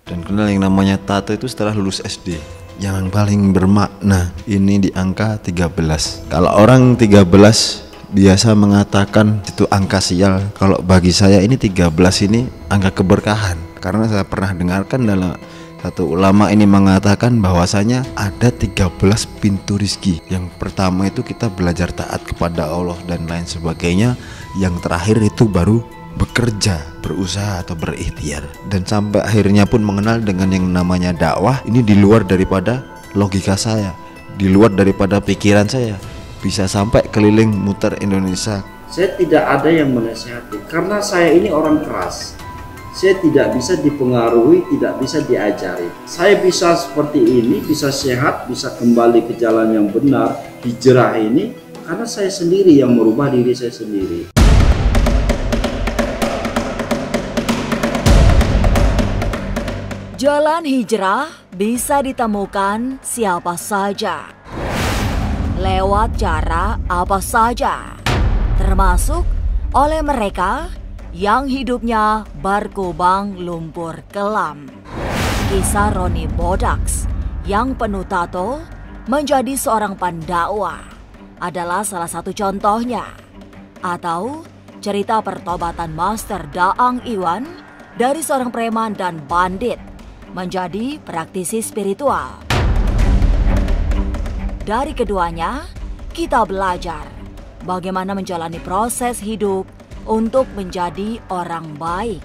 Dan kenal yang namanya tato itu setelah lulus SD. Yang paling bermakna ini di angka 13. Kalau orang 13 biasa mengatakan itu angka sial. Kalau bagi saya ini 13 ini angka keberkahan. Karena saya pernah dengarkan dalam satu ulama ini mengatakan bahwasanya ada 13 pintu rizki. Yang pertama itu kita belajar taat kepada Allah dan lain sebagainya. Yang terakhir itu baru bekerja, berusaha atau berikhtiar. Dan sampai akhirnya pun mengenal dengan yang namanya dakwah. Ini di luar daripada logika saya, di luar daripada pikiran saya. Bisa sampai keliling muter Indonesia. Saya tidak ada yang menasihati karena saya ini orang keras. Saya tidak bisa dipengaruhi, tidak bisa diajari. Saya bisa seperti ini, bisa sehat, bisa kembali ke jalan yang benar, hijrah ini karena saya sendiri yang merubah diri saya sendiri. Jalan hijrah bisa ditemukan siapa saja, lewat cara apa saja, termasuk oleh mereka yang hidupnya berkubang lumpur kelam. Kisah Ronnie Bodaks yang penuh tato menjadi seorang pendakwah adalah salah satu contohnya. Atau cerita pertobatan Master Daang Iwan dari seorang preman dan bandit menjadi praktisi spiritual. Dari keduanya, kita belajar bagaimana menjalani proses hidup untuk menjadi orang baik.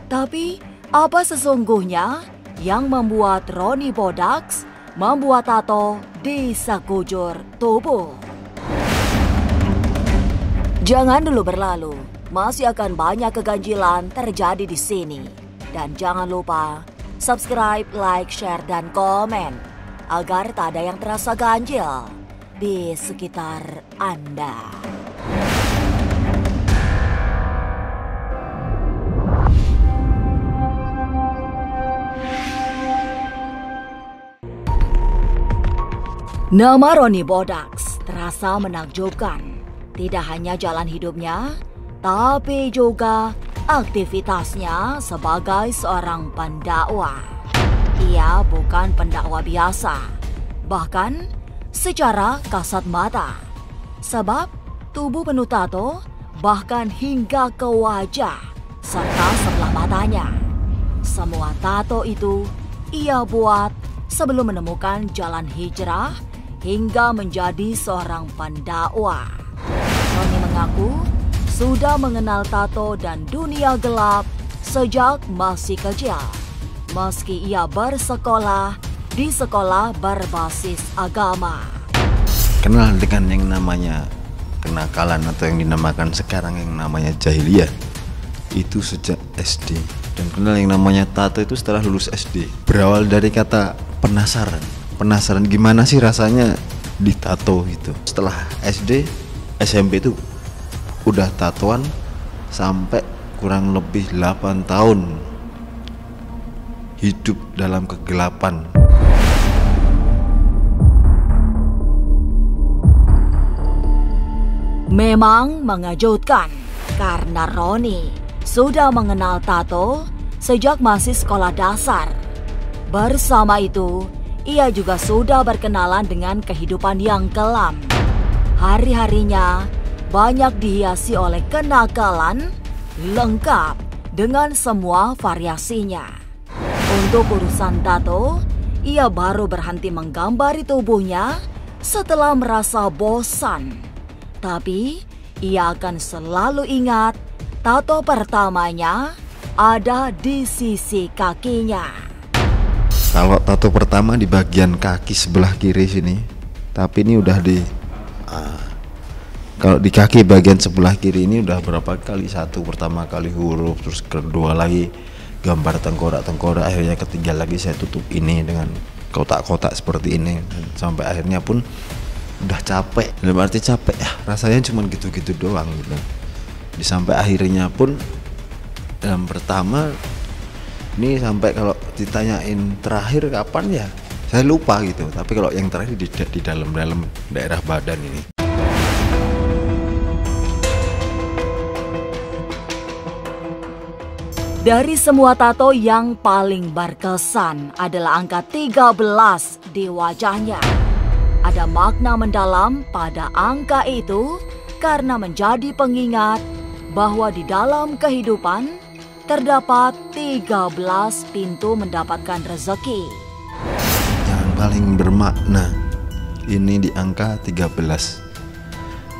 Tapi, apa sesungguhnya yang membuat Ronnie Bodaks membuat tato di sekujur tubuh? Jangan dulu berlalu, masih akan banyak keganjilan terjadi di sini. Dan jangan lupa subscribe, like, share, dan komen agar tak ada yang terasa ganjil di sekitar Anda. Nama Ronnie Bodaks terasa menakjubkan. Tidak hanya jalan hidupnya, tapi juga aktivitasnya sebagai seorang pendakwah. Ia bukan pendakwah biasa, bahkan secara kasat mata. Sebab tubuh penuh tato bahkan hingga ke wajah serta sebelah matanya. Semua tato itu ia buat sebelum menemukan jalan hijrah hingga menjadi seorang pendakwah. Ronnie mengaku sudah mengenal tato dan dunia gelap sejak masih kecil. Meski ia bersekolah di sekolah berbasis agama. Kenal dengan yang namanya kenakalan atau yang dinamakan sekarang yang namanya jahiliyah itu sejak SD. Dan kenal yang namanya tato itu setelah lulus SD. Berawal dari kata penasaran. Penasaran gimana sih rasanya ditato gitu. Setelah SD, SMP itu udah tatoan sampai kurang lebih 8 tahun hidup dalam kegelapan. Memang mengejutkan karena Ronnie sudah mengenal tato sejak masih sekolah dasar. Bersama itu, ia juga sudah berkenalan dengan kehidupan yang kelam. Hari-harinya banyak dihiasi oleh kenakalan, lengkap dengan semua variasinya. Untuk urusan tato, ia baru berhenti menggambari tubuhnya setelah merasa bosan. Tapi, ia akan selalu ingat tato pertamanya ada di sisi kakinya. Kalau tato pertama di bagian kaki sebelah kiri sini, tapi ini udah di kalau di kaki bagian sebelah kiri ini udah berapa kali. Satu pertama kali huruf, terus kedua lagi gambar tengkorak, akhirnya ketiga lagi saya tutup ini dengan kotak-kotak seperti ini. Dan sampai akhirnya pun udah capek, dalam arti capek ya, rasanya cuma gitu-gitu doang gitu. Sampai akhirnya pun yang pertama ini sampai kalau ditanyain terakhir kapan ya saya lupa gitu, tapi kalau yang terakhir di dalam daerah badan ini. Dari semua tato yang paling berkesan adalah angka 13 di wajahnya. Ada makna mendalam pada angka itu karena menjadi pengingat bahwa di dalam kehidupan terdapat 13 pintu mendapatkan rezeki. Yang paling bermakna ini di angka 13.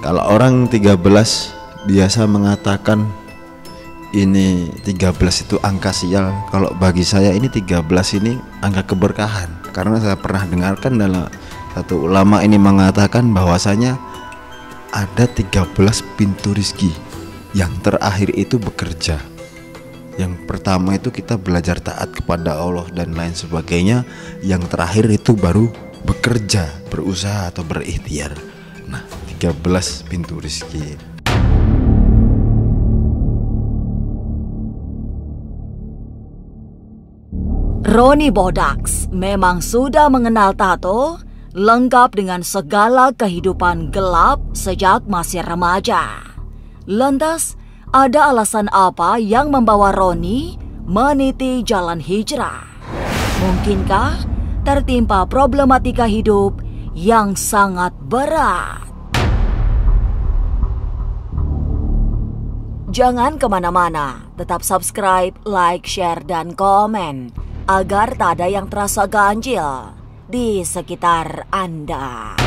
Kalau orang 13 biasa mengatakan ini 13 itu angka sial. Kalau bagi saya ini 13 ini angka keberkahan. Karena saya pernah dengarkan dalam satu ulama ini mengatakan bahwasanya ada 13 pintu rizki. Yang terakhir itu bekerja. Yang pertama itu kita belajar taat kepada Allah dan lain sebagainya. Yang terakhir itu baru bekerja, berusaha atau berikhtiar. Nah, 13 pintu rizki. Ronnie Bodaks memang sudah mengenal tato, lengkap dengan segala kehidupan gelap sejak masih remaja. Lantas, ada alasan apa yang membawa Ronnie meniti jalan hijrah? Mungkinkah tertimpa problematika hidup yang sangat berat? Jangan kemana-mana, tetap subscribe, like, share, dan komen agar tak ada yang terasa ganjil di sekitar Anda.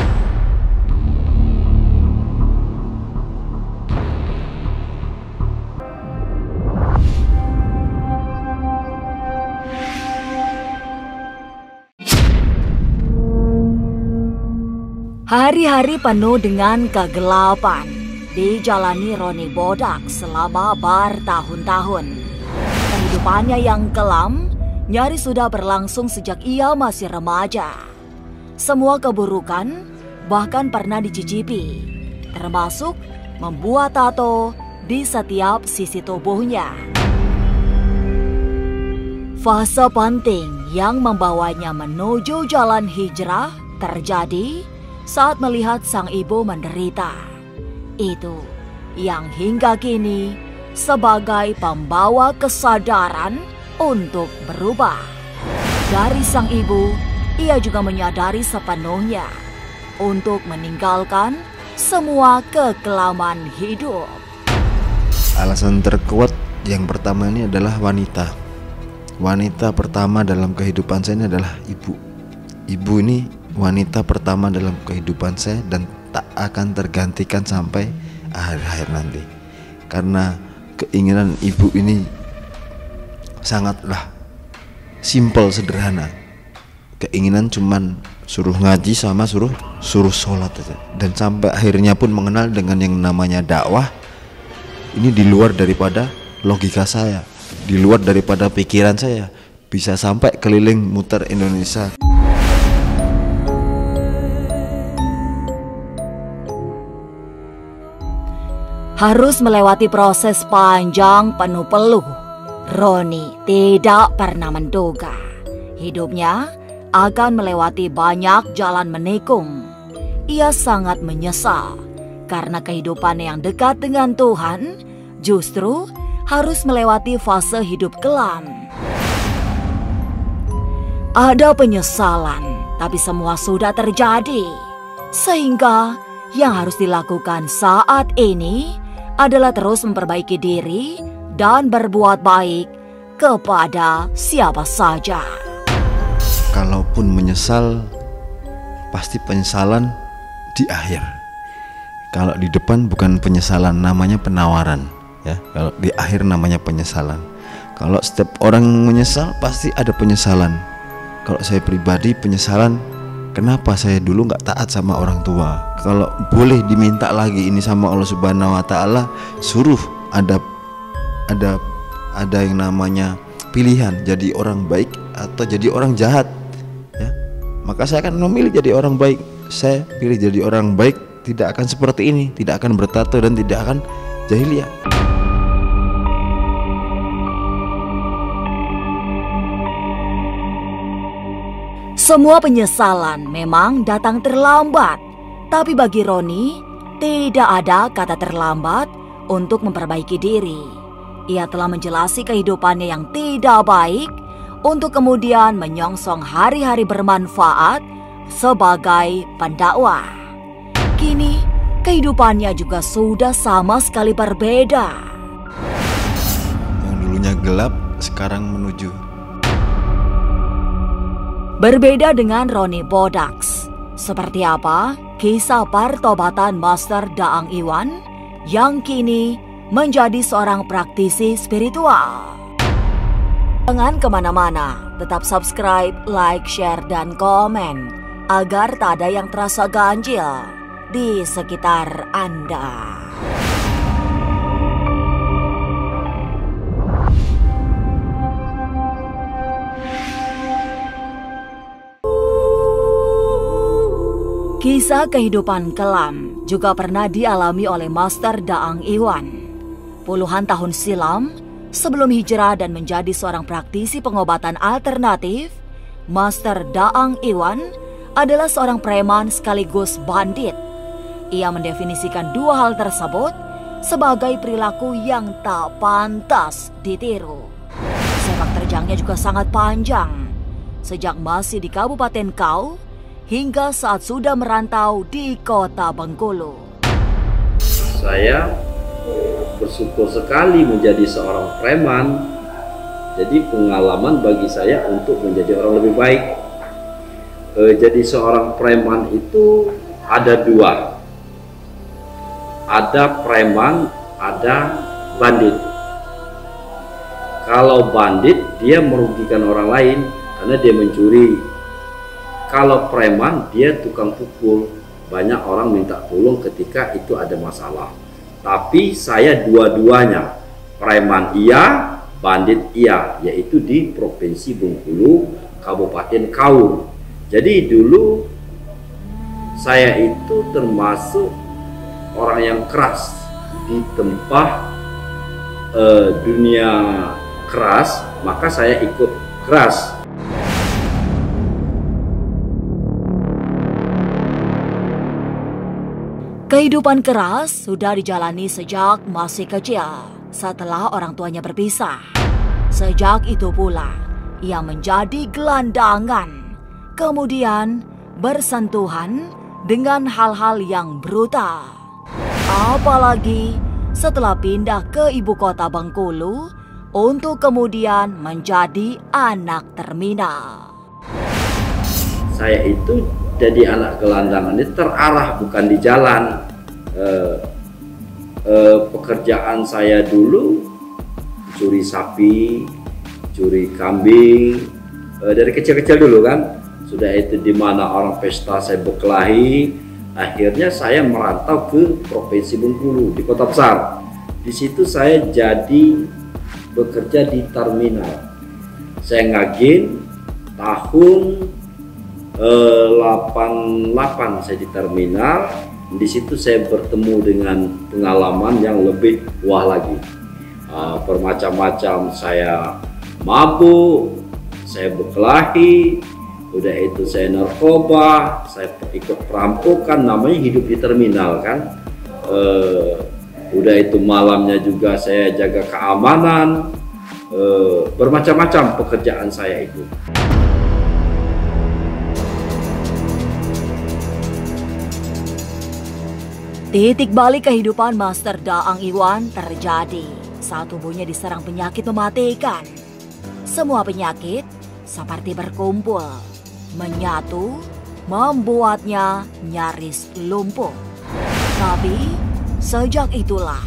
Hari-hari penuh dengan kegelapan dijalani Ronnie Bodaks selama bertahun-tahun. Kehidupannya yang kelam nyaris sudah berlangsung sejak ia masih remaja. Semua keburukan bahkan pernah dicicipi, termasuk membuat tato di setiap sisi tubuhnya. Fase penting yang membawanya menuju jalan hijrah terjadi saat melihat sang ibu menderita. Itu yang hingga kini sebagai pembawa kesadaran untuk berubah. Dari sang ibu, ia juga menyadari sepenuhnya untuk meninggalkan semua kekelaman hidup. Alasan terkuat yang pertama ini adalah wanita. Wanita pertama dalam kehidupan saya ini adalah ibu. Ibu ini wanita pertama dalam kehidupan saya dan tak akan tergantikan sampai akhir-akhir nanti. Karena keinginan ibu ini sangatlah simpel, sederhana. Keinginan cuman suruh ngaji sama suruh sholat aja. Dan sampai akhirnya pun mengenal dengan yang namanya dakwah. Ini di luar daripada logika saya, di luar daripada pikiran saya. Bisa sampai keliling muter Indonesia. Harus melewati proses panjang penuh peluh, Ronnie tidak pernah menduga hidupnya akan melewati banyak jalan menikung. Ia sangat menyesal karena kehidupan yang dekat dengan Tuhan justru harus melewati fase hidup kelam. Ada penyesalan, tapi semua sudah terjadi. Sehingga yang harus dilakukan saat ini adalah terus memperbaiki diri dan berbuat baik kepada siapa saja. Kalaupun menyesal, pasti penyesalan di akhir. Kalau di depan bukan penyesalan, namanya penawaran, ya. Kalau di akhir namanya penyesalan. Kalau setiap orang menyesal pasti ada penyesalan. Kalau saya pribadi penyesalan, kenapa saya dulu nggak taat sama orang tua. Kalau boleh diminta lagi ini sama Allah Subhanahu Wa Taala, suruh ada yang namanya pilihan, jadi orang baik atau jadi orang jahat, ya. Maka saya akan memilih jadi orang baik. Saya pilih jadi orang baik, tidak akan seperti ini, tidak akan bertato dan tidak akan jahiliyah. Semua penyesalan memang datang terlambat, tapi bagi Ronnie tidak ada kata terlambat untuk memperbaiki diri. Ia telah menjelasi kehidupannya yang tidak baik untuk kemudian menyongsong hari-hari bermanfaat sebagai pendakwah. Kini kehidupannya juga sudah sama sekali berbeda. Yang dulunya gelap sekarang menuju. Berbeda dengan Roni Bodaks. Seperti apa kisah pertobatan Master Daang Iwan yang kini menjadi seorang praktisi spiritual? Jangan kemana-mana, tetap subscribe, like, share, dan komen agar tak ada yang terasa ganjil di sekitar Anda. Kisah kehidupan kelam juga pernah dialami oleh Master Daang Iwan. Puluhan tahun silam, sebelum hijrah dan menjadi seorang praktisi pengobatan alternatif, Master Daang Iwan adalah seorang preman sekaligus bandit. Ia mendefinisikan dua hal tersebut sebagai perilaku yang tak pantas ditiru. Sepak terjangnya juga sangat panjang, sejak masih di Kabupaten Kau hingga saat sudah merantau di Kota Bengkulu. Saya bersyukur sekali menjadi seorang preman. Jadi pengalaman bagi saya untuk menjadi orang lebih baik. Jadi seorang preman itu ada dua. Ada preman, ada bandit. Kalau bandit dia merugikan orang lain karena dia mencuri. Kalau preman dia tukang pukul, banyak orang minta tolong ketika itu ada masalah. Tapi saya dua-duanya, preman iya, bandit iya, yaitu di Provinsi Bengkulu, Kabupaten Kau. Jadi dulu saya itu termasuk orang yang keras di tempat dunia keras, maka saya ikut keras. Kehidupan keras sudah dijalani sejak masih kecil setelah orang tuanya berpisah. Sejak itu pula, ia menjadi gelandangan, kemudian bersentuhan dengan hal-hal yang brutal. Apalagi setelah pindah ke ibu kota Bengkulu untuk kemudian menjadi anak terminal. Saya itu jadi anak gelandangan ini terarah, bukan di jalan. Pekerjaan saya dulu curi sapi, curi kambing, dari kecil-kecil dulu kan. Sudah itu di mana orang pesta saya berkelahi. Akhirnya saya merantau ke Provinsi Bengkulu di kota besar. Di situ saya jadi bekerja di terminal. Saya ngagin tahun 88 saya di terminal. Di situ saya bertemu dengan pengalaman yang lebih wah lagi. Bermacam-macam, saya mabuk, saya berkelahi, udah itu saya narkoba, saya ikut perampokan, namanya hidup di terminal kan. Udah itu malamnya juga saya jaga keamanan, bermacam-macam pekerjaan saya itu. Titik balik kehidupan Master Daang Iwan terjadi saat tubuhnya diserang penyakit mematikan. Semua penyakit seperti berkumpul, menyatu, membuatnya nyaris lumpuh. Tapi sejak itulah,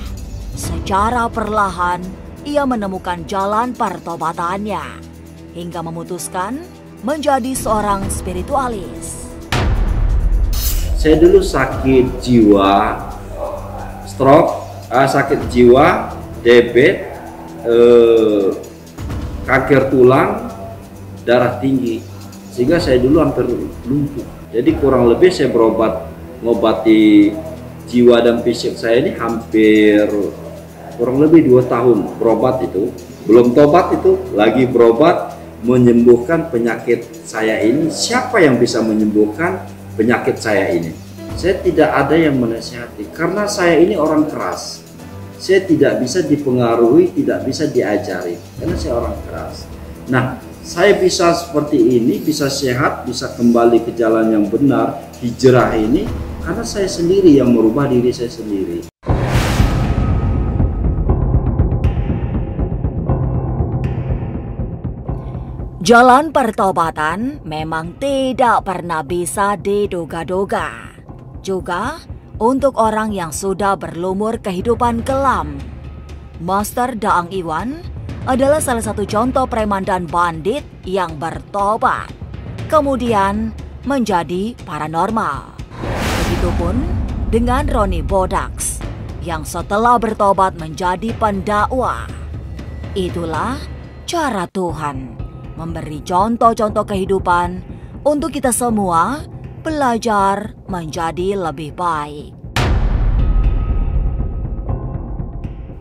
secara perlahan ia menemukan jalan pertobatannya hingga memutuskan menjadi seorang spiritualis. Saya dulu sakit jiwa, stroke, sakit jiwa, diabetes, kanker tulang, darah tinggi, sehingga saya dulu hampir lumpuh. Jadi kurang lebih saya ngobati jiwa dan fisik saya ini hampir kurang lebih 2 tahun berobat itu. Belum tobat itu, lagi berobat menyembuhkan penyakit saya ini. Siapa yang bisa menyembuhkan penyakit saya ini? Saya tidak ada yang menasihati karena saya ini orang keras. saya tidak bisa dipengaruhi, tidak bisa diajari karena saya orang keras. Nah, saya bisa seperti ini, bisa sehat, bisa kembali ke jalan yang benar, hijrah ini karena saya sendiri yang merubah diri saya sendiri. Jalan pertobatan memang tidak pernah bisa diduga-duga. Juga untuk orang yang sudah berlumur kehidupan kelam. Master Daang Iwan adalah salah satu contoh preman dan bandit yang bertobat, kemudian menjadi paranormal. Begitupun dengan Roni Bodaks yang setelah bertobat menjadi pendakwah. Itulah cara Tuhan memberi contoh-contoh kehidupan untuk kita semua belajar menjadi lebih baik.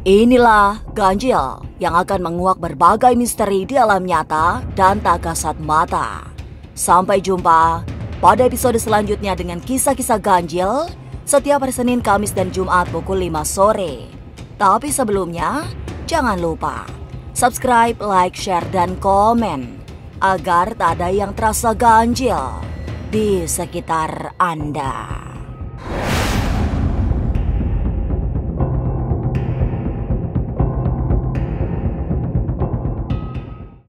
Inilah ganjil yang akan menguak berbagai misteri di alam nyata dan tak kasat mata. Sampai jumpa pada episode selanjutnya dengan kisah-kisah ganjil setiap hari Senin, Kamis, dan Jumat pukul 5 sore. Tapi sebelumnya, jangan lupa subscribe, like, share, dan komen agar tak ada yang terasa ganjil di sekitar Anda.